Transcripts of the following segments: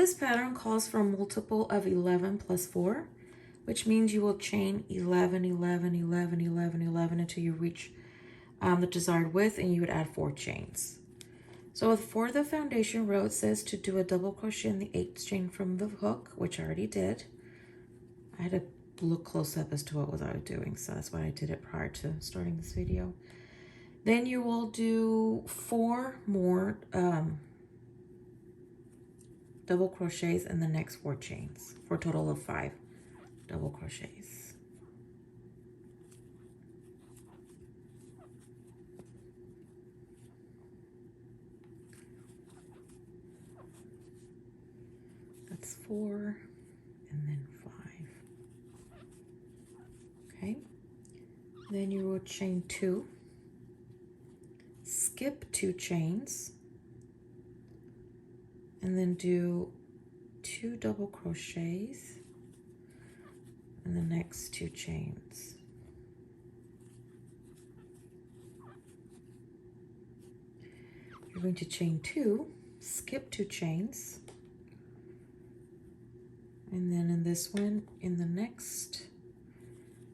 this pattern calls for a multiple of 11 plus 4, which means you will chain 11, 11, 11, 11, 11 until you reach the desired width, and you would add 4 chains. So for the foundation row, it says to do a double crochet in the 8th chain from the hook, which I already did. I had to look close up as to what was I doing, so that's why I did it prior to starting this video. Then you will do 4 more double crochets in the next 4 chains for a total of 5 double crochets. That's 4 and then 5. Okay, then you will chain 2, skip 2 chains, and then do 2 double crochets in the next 2 chains. You're going to chain 2, skip 2 chains, and then in this one, in the next,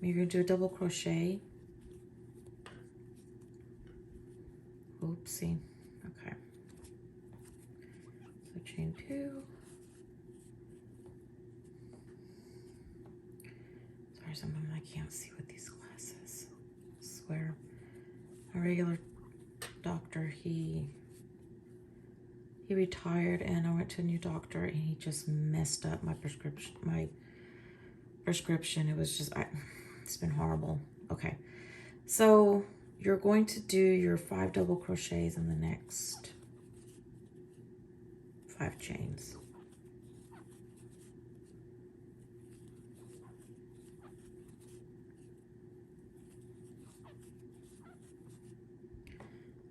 you're going to do a double crochet. Oopsie. Okay. So chain 2. Sorry, sometimes I can't see with these glasses. I swear. A regular doctor, he retired, and I went to a new doctor, and he just messed up my prescription. It was just, it's been horrible. Okay, so you're going to do your 5 double crochets in the next 5 chains.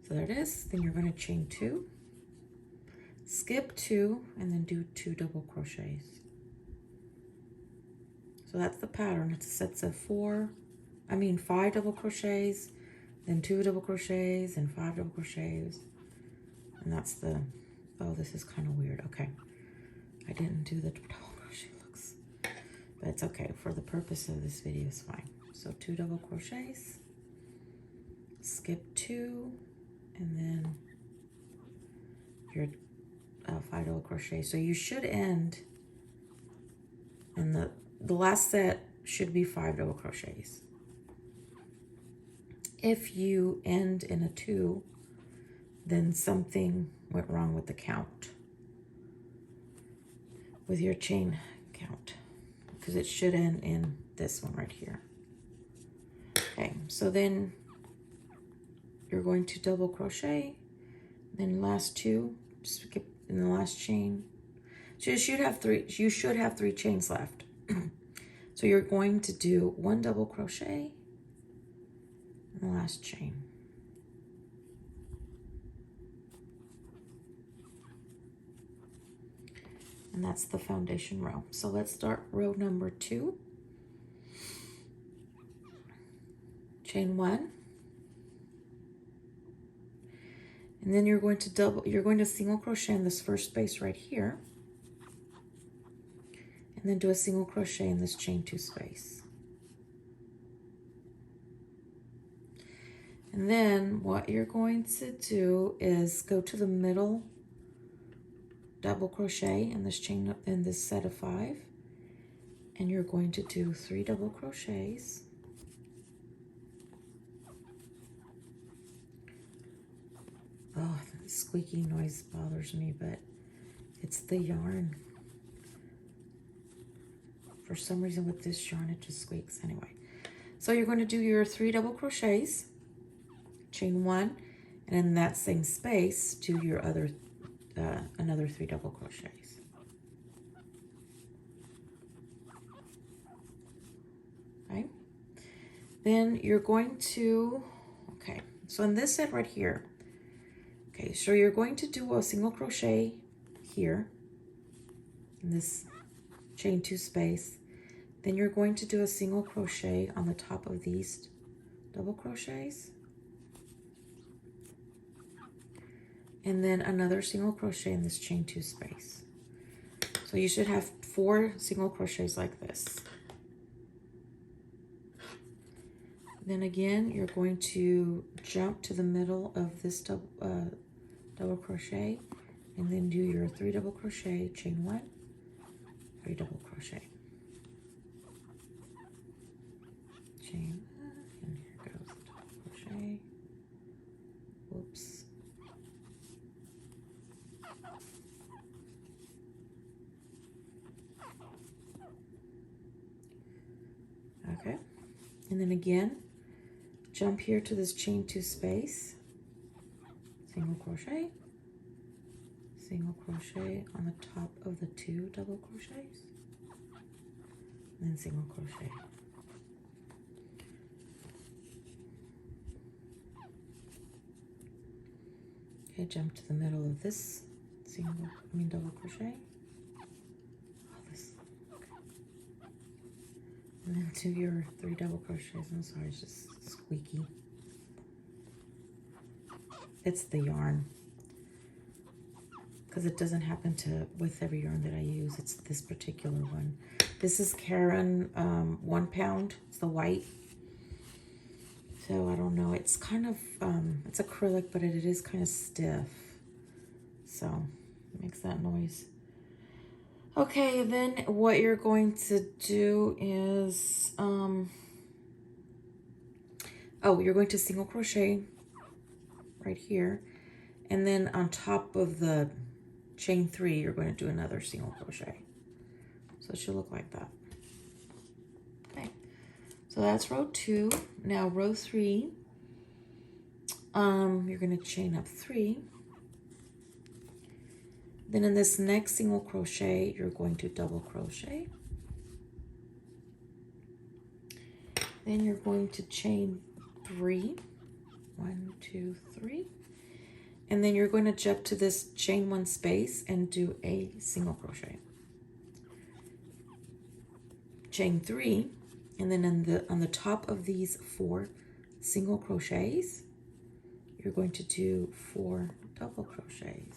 So there it is. Then you're going to chain 2, skip 2, and then do 2 double crochets. So that's the pattern. It's sets of 5 double crochets, then 2 double crochets, and 5 double crochets. And that's the, oh, this is kind of weird. Okay, I didn't do the double crochet looks, but it's okay. For the purpose of this video, it's fine. So 2 double crochets, skip 2, and then your 5 double crochets. So you should end, and the last set should be 5 double crochets. If you end in a 2, then something went wrong with the count, with your chain count, because it should end in this one right here. Okay, so then you're going to double crochet, then last 2, skip in the last chain. So you should have 3 chains left. So you're going to do 1 double crochet in the last chain. And that's the foundation row. So let's start row number 2. Chain 1. And then you're going to single crochet in this first space right here. And then do a single crochet in this chain 2 space. And then what you're going to do is go to the middle double crochet in this chain, in this set of 5, and you're going to do 3 double crochets. Oh, that squeaky noise bothers me, but it's the yarn. For some reason with this yarn, it just squeaks. Anyway, so you're going to do your 3 double crochets, chain 1, and in that same space, do your other another 3 double crochets. Okay. Then you're going to, okay, so in this set right here, okay, so you're going to do a single crochet here in this chain 2 space. Then you're going to do a single crochet on the top of these double crochets, and then another single crochet in this chain 2 space. So you should have 4 single crochets like this. Then again, you're going to jump to the middle of this double crochet, and then do your 3 double crochet, chain 1, 3 double crochet, chain 1, and here goes the double crochet. Whoops. Okay, and then again, jump here to this chain 2 space, single crochet on the top of the 2 double crochets, and then single crochet. Okay, jump to the middle of this double crochet. Oh, this. Okay. And then do your 3 double crochets. I'm sorry, it's just squeaky. It's the yarn, because it doesn't happen with every yarn that I use. It's this particular one. This is Karen 1 pound. It's the white. So I don't know. It's kind of it's acrylic, but it is kind of stiff. So it makes that noise. Okay, then what you're going to do is you're going to single crochet right here, and then on top of the chain 3, you're going to do another single crochet. So it should look like that. Okay, so that's row 2. Now row 3, you're going to chain up 3. Then in this next single crochet, you're going to double crochet. Then you're going to chain 3. 1, 2, 3. And then you're going to jump to this chain 1 space and do a single crochet. Chain 3, and then on the top of these 4 single crochets, you're going to do 4 double crochets.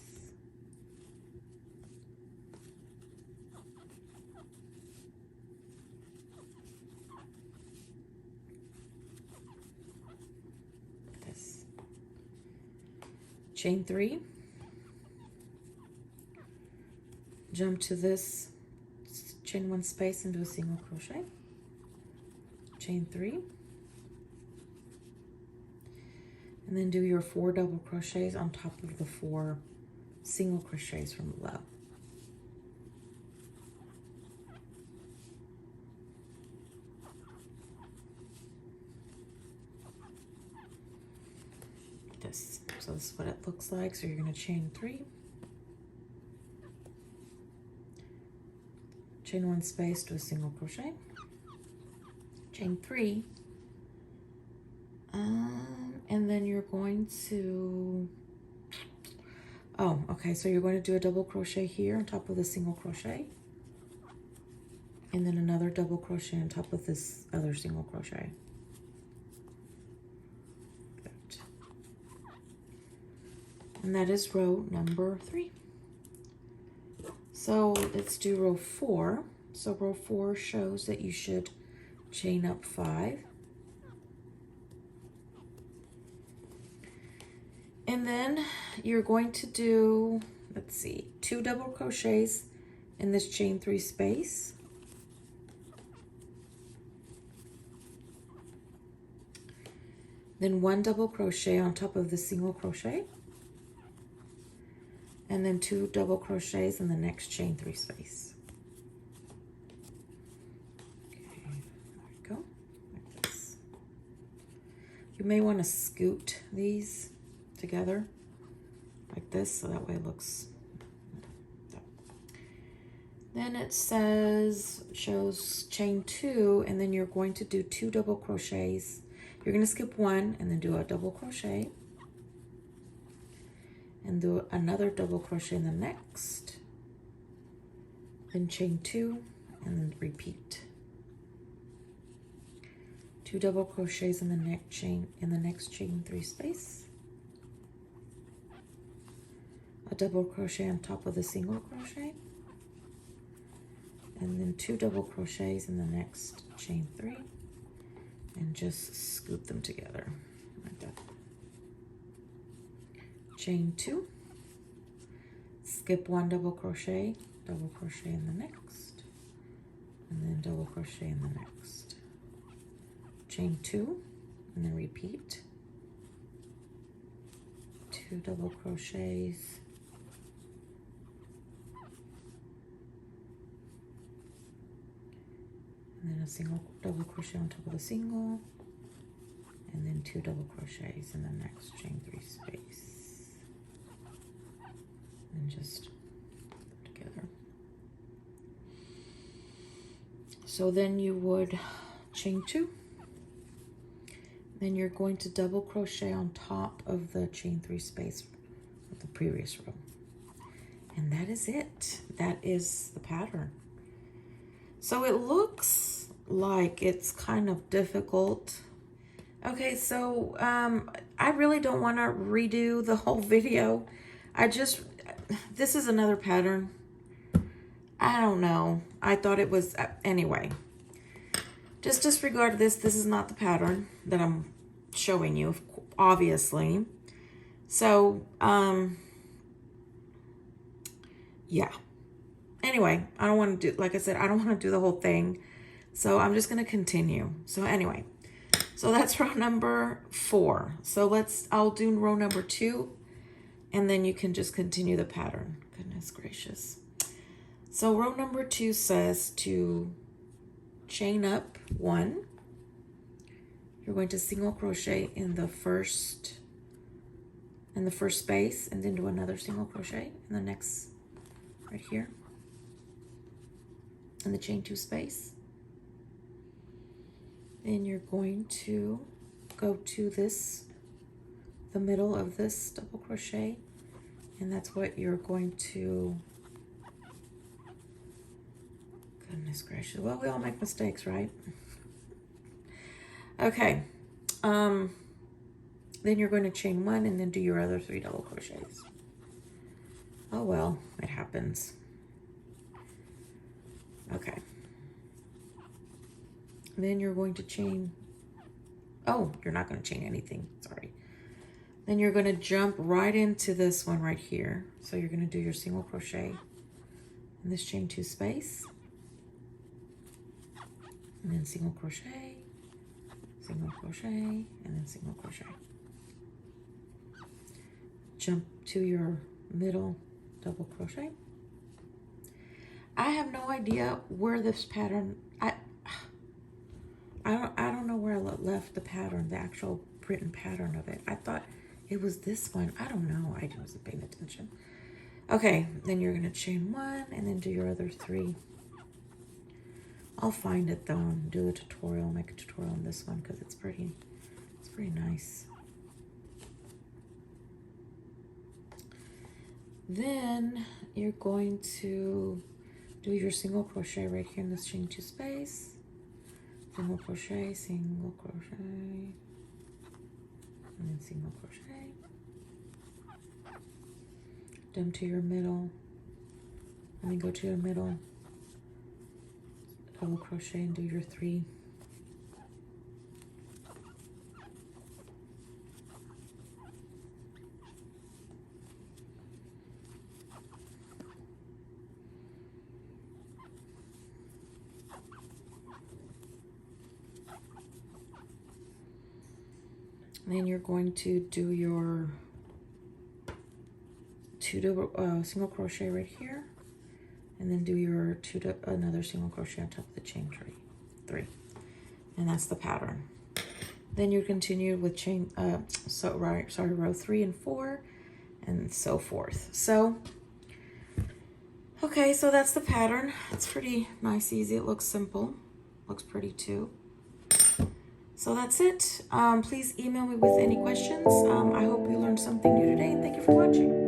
Chain 3, jump to this chain 1 space and do a single crochet, chain 3, and then do your 4 double crochets on top of the 4 single crochets from below. So this is what it looks like. So you're going to chain 3, chain 1 space, do a single crochet, chain 3, and then you're going to so you're going to do a double crochet here on top of the single crochet, and then another double crochet on top of this other single crochet. And that is row number 3. So let's do row 4. So row 4 shows that you should chain up 5. And then you're going to do, 2 double crochets in this chain 3 space. Then 1 double crochet on top of the single crochet. And then 2 double crochets in the next chain 3 space. Okay, there we go, like this. You may want to scoot these together like this, so that way it looks. Then it shows chain 2, and then you're going to do 2 double crochets. You're going to skip 1 and then do a double crochet. And do another double crochet in the next, then chain 2, and then repeat. 2 double crochets in the next chain 3 space, a double crochet on top of the single crochet, and then 2 double crochets in the next chain 3, and just scoop them together like that. Chain 2, skip 1 double crochet in the next, and then double crochet in the next. Chain 2, and then repeat. 2 double crochets, and then a single double crochet on top of the single, and then 2 double crochets in the next chain 3 space, and just put together. So then you would chain 2, then you're going to double crochet on top of the chain 3 space of the previous row, and that is it. That is the pattern. So it looks like it's kind of difficult. Okay, so I really don't want to redo the whole video. This is another pattern. I don't know. I thought it was, anyway. Just disregard this. This is not the pattern that I'm showing you, obviously. So, yeah. Anyway, I don't want to do, like I said, I don't want to do the whole thing. So I'm just going to continue. So anyway, so that's row number 4. So I'll do row number 2, and then you can just continue the pattern. Goodness gracious. So row number 2 says to chain up 1. You're going to single crochet in the first space, and then do another single crochet in the next, right here, in the chain 2 space. Then you're going to go to the middle of this double crochet, and that's what you're going to, goodness gracious, well, we all make mistakes, right? Okay, then you're going to chain 1 and then do your other 3 double crochets. Oh well, it happens. Okay. Then you're going to chain, oh, you're not going to chain anything, sorry. Then you're going to jump right into this one right here. So you're going to do your single crochet in this chain 2 space, and then single crochet, and then single crochet. Jump to your middle double crochet. I have no idea where this pattern, I don't know where I left the pattern, the actual written pattern of it. I thought it was this one. I don't know. I wasn't paying attention. Okay, then you're going to chain 1 and then do your other 3. I'll find it though and do a tutorial, make a tutorial on this one because it's pretty nice. Then you're going to do your single crochet right here in this chain 2 space. Single crochet, and then single crochet. Jump to your middle, and then go to your middle, double crochet and do your 3. Then you're going to do your 2 double single crochet right here, and then do your another single crochet on top of the chain 3, and that's the pattern. Then you continue with chain row 3 and 4, and so forth. So okay, so that's the pattern. It's pretty nice, easy. It looks simple, looks pretty too. So that's it. Please email me with any questions. I hope you learned something new today, and thank you for watching.